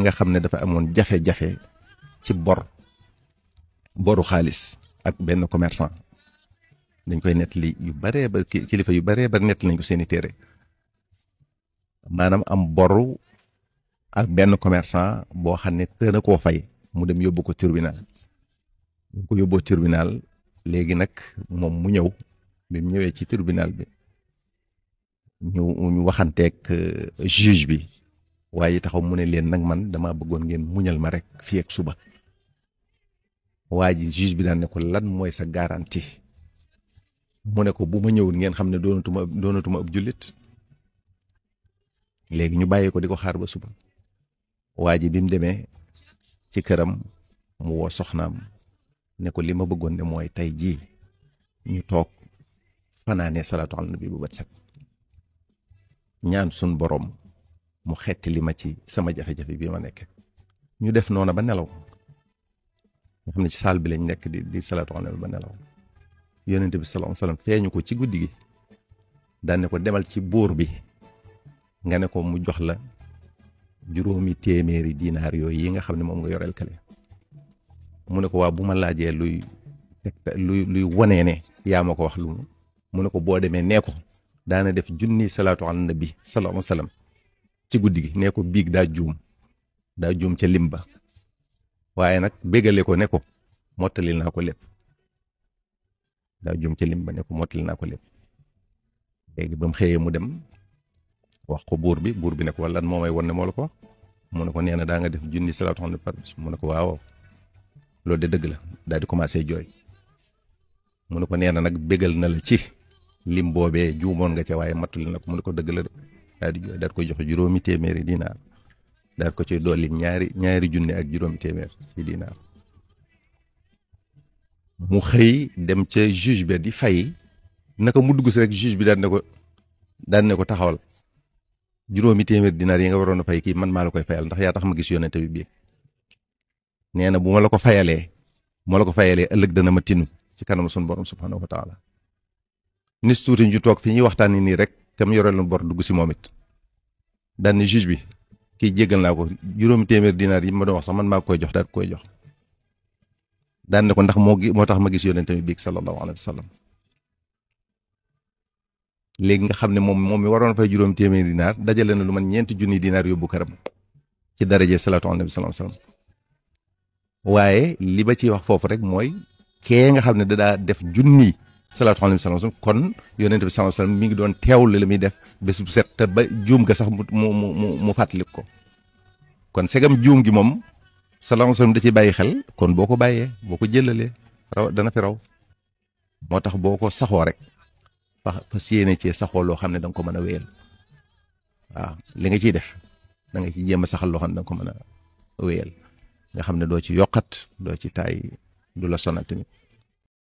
nga xam ne dafa amoon jafe-jafe ci boru xaalis ak benn commerçant dañ koy nettali yu baree ba kilifa yu baree ba nettali nañ ko seeni téere maanaam am boru ak benn commerçant boo xam ne tën a koo fay mu dem yóbbu ko tribunal ñu ko yóbboo tribunal léegi nag moom mu ñëw bi mu ñëwee ci tribunal bi ñu waxanteeg juge bi waaye taxaw mu ne leen nag man dama bëggoon ngeen muñal ma rek fii ak suba waa ji juge bi daan ne ko lan mooy sa garantie mu ne ko bu ma ñëwul ngeen xam ne doonatuma ab jullit léegi ñu bàyyi ko di ko xaar ba suba waa ji bi mu demee ci këram mu woo soxnaam ne ko li ma bëggoon ne mooy tey jii ñu toog fanaanee salaatu ala nabi bu bët set ñaan sun borom mu xetti li ma ci sama jafe-jafe bi ma nekk ñu def noona ba nelaw nga xam ne ci saal bi lañ nekk di salaatu ala nabi ba nelaw yonent bi sallallahu alayhi wasallam feeñu ko ci guddi gi daan ne ko demal ci buur bi nga ne ko mu jox la 500 dinaar yooyu yi nga xam ne moom nga yoreel kale mu ne ko waa bu ma laajee luy wonee ne yaa ma ko wax lu mu ne ko boo demee nee ko daana def junni salaatu ala nabi sallallahu alayhi wasallam ci guddi gi nee ko biig daa juum ca lim ba waaye nag bégale ko ne ko mottalil naa ko lépp daa juum ca lim ba ne ko mottalil naa ko lépp léegi ba mu xëyee mu dem wax ko buur bi ne ko wala moo may won ne moo la ko wax mu ne ko nee na daa nga def junni salaatu ala nabi par bis mu ne ko waaw loolu de dëgg la daal di commencé jooy mu ne ko nee na nag bégal na la ci lim boobee juumoon nga ca waaye matul na ko mu ne ko dëgg la de daal di jooy daal koy jox 500 dinaar daal ko ci dolli ñaari junni ak 500 ci dinaar mu xëy dem ca juge bi di fay naka mu dugg si rek juge bi daan ne ko taxawal 500 dinaar yi nga waroon a fay kii man maa la koy fayal ndax yaa tax ma gis yonente bi bii nee na bu ma la ko fayalee ëllëg dana ma tinu ci kanam sun borom subhanahu wa taala nis tuuti ñu toog fi ñuy waxtaan nii rek kam yoreel na bor dugg si moom it daan ne juge bi kii jéggal naa ko 500 dinaar yi ma doon wax sax man maa koy jox daal koy jox daan ne ko ndax moo tax ma gis yonente bi bii sallallahu alayhi wa sallam léegi nga xam ne moom mi waroon fay 500 dinaar dajale na lu man 4 junni dinaar yóbbu këram ci daraje salaatu ala nabi sallallahu alayhi wa sallam waaye li ba ciy wax foofu rek mooy kee nga xam ne daa def junni salaatu ala nabi sallallahu alayhi wa sallam kon yonent bi sallallahu alayhi wa sallam mi ngi doon teewlu la muy def bés bu set te ba juum ga sax mu fàttalik ko kon segam juum gi moom sallallahu alayhi wa sallam da ciy bàyyi xel kon boo ko bàyyee boo ko jëlalee dana fi raw moo tax boo ko saxoo rek fas yéene cee saxoo loo xam ne da nga ko mën a wéyal waaw li nga ciy def da nga ci jéem a saxal loo xam ne da nga ko mën a wéyal nga xam ne doo ci yokkat doo ci taay du la sonal tamit